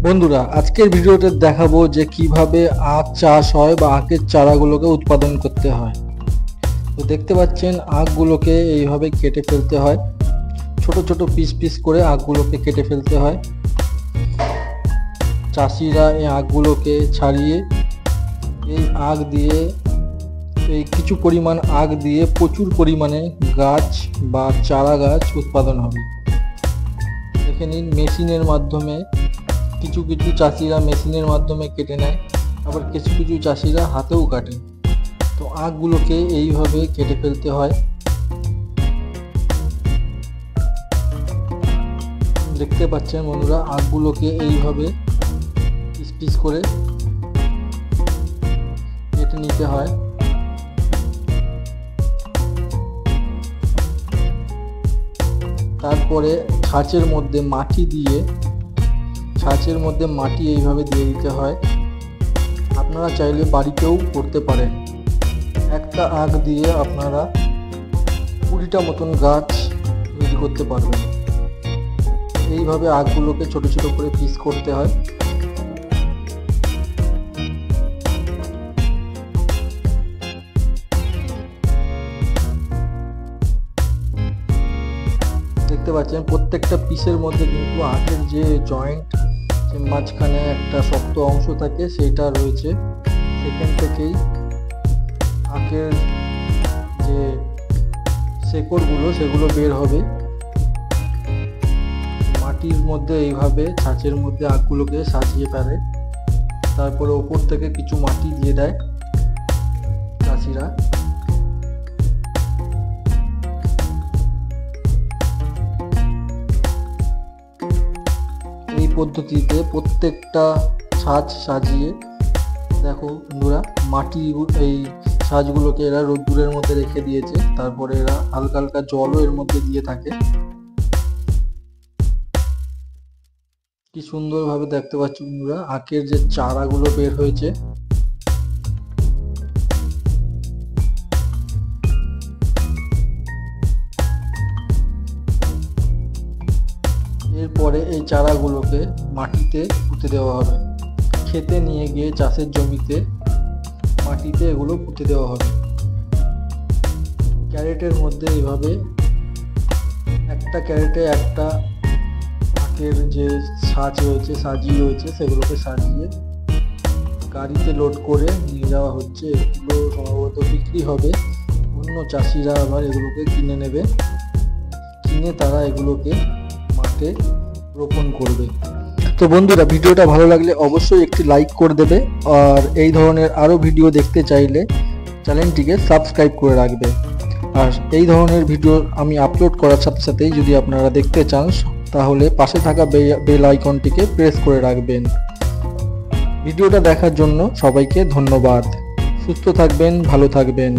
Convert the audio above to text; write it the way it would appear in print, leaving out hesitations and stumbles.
বন্ধুরা, আজকের ভিডিওতে দেখাবো যে কিভাবে আখ চাষ হয় বা আখের চারাগুলোকে উৎপাদন করতে হয়। তো দেখতে পাচ্ছেন আখগুলোকে এইভাবে কেটে ফেলতে হয়, ছোট ছোট পিস পিস করে আখগুলোকে কেটে ফেলতে হয়। চাষিরা এই আখগুলোকে ছাড়িয়ে এই আখ দিয়ে কিছু পরিমাণ আখ দিয়ে প্রচুর পরিমাণে গাছ বা চারা গাছ উৎপাদন হবে। দেখে নিন, মেশিনের মাধ্যমে কিছু কিছু চাষিরা মেশিনের মাধ্যমে কেটে নেয়, আবার কিছু কিছু চাষিরা হাতেও কাটে। তো আখগুলোকে এইভাবে কেটে ফেলতে হয়। দেখতে পাচ্ছেন বন্ধুরা, আখগুলোকে এইভাবে পিস পিস করে কেটে নিতে হয়। তারপরে ছাঁচের মধ্যে মাটি এইভাবে দিয়ে দিতে হয়। আপনারা চাইলে বাড়িতেও করতে পারেন। একটা আখ দিয়ে আপনারা 20টা মতন গাছ তৈরি করতে পারবেন। এইভাবে আখগুলোকে ছোট ছোট করে পিস করতে হয়। দেখতে পাচ্ছেন প্রত্যেকটা পিসের মধ্যে কিন্তু আখের যে জয়েন্ট, যে মাঝখানে একটা শক্ত অংশ থাকে, সেটা রয়েছে। সেখান থেকেই আখের যে শেকড়গুলো সেগুলো বের হবে। মাটির মধ্যে এইভাবে ছাঁচের মধ্যে আখগুলোকে সাজিয়ে ফেলে, তারপরে ওপর থেকে কিছু মাটি দিয়ে দেয় চাষিরা। এই পদ্ধতিতে প্রত্যেকটা ছাঁচ সাজিয়ে, দেখো বন্ধুরা, এই ছাঁচগুলোকে এরা রোদ্দুরের মধ্যে রেখে দিয়েছে। তারপরে এরা হালকা হালকা জলও এর মধ্যে দিয়ে থাকে। কি সুন্দরভাবে দেখতে পাচ্ছ বন্ধুরা, আখের যে চারাগুলো বের হয়েছে। এরপরে এই চারাগুলোকে মাটিতে পুঁতে দেওয়া হবে। খেতে নিয়ে গিয়ে চাষের জমিতে মাটিতে এগুলো পুঁতে দেওয়া হবে। ক্যারেটের মধ্যে এইভাবে একটা ক্যারেটে একটা আখের যে সাজি রয়েছে সেগুলোকে সাজিয়ে গাড়িতে লোড করে নিয়ে যাওয়া হচ্ছে। এগুলো সম্ভবত বিক্রি হবে। অন্য চাষিরা আবার এগুলোকে কিনে নেবে, কিনে তারা এগুলোকে মাঠে রোপণ করবে। তো বন্ধুরা, ভিডিওটা ভালো লাগলে অবশ্যই একটি লাইক করে দেবে, আর এই ধরনের আরও ভিডিও দেখতে চাইলে চ্যানেলটিকে সাবস্ক্রাইব করে রাখবে। আর এই ধরনের ভিডিও আমি আপলোড করার সাথে সাথেই যদি আপনারা দেখতে চান, তাহলে পাশে থাকা বেল আইকনটিকে প্রেস করে রাখবেন। ভিডিওটা দেখার জন্য সবাইকে ধন্যবাদ। সুস্থ থাকবেন, ভালো থাকবেন।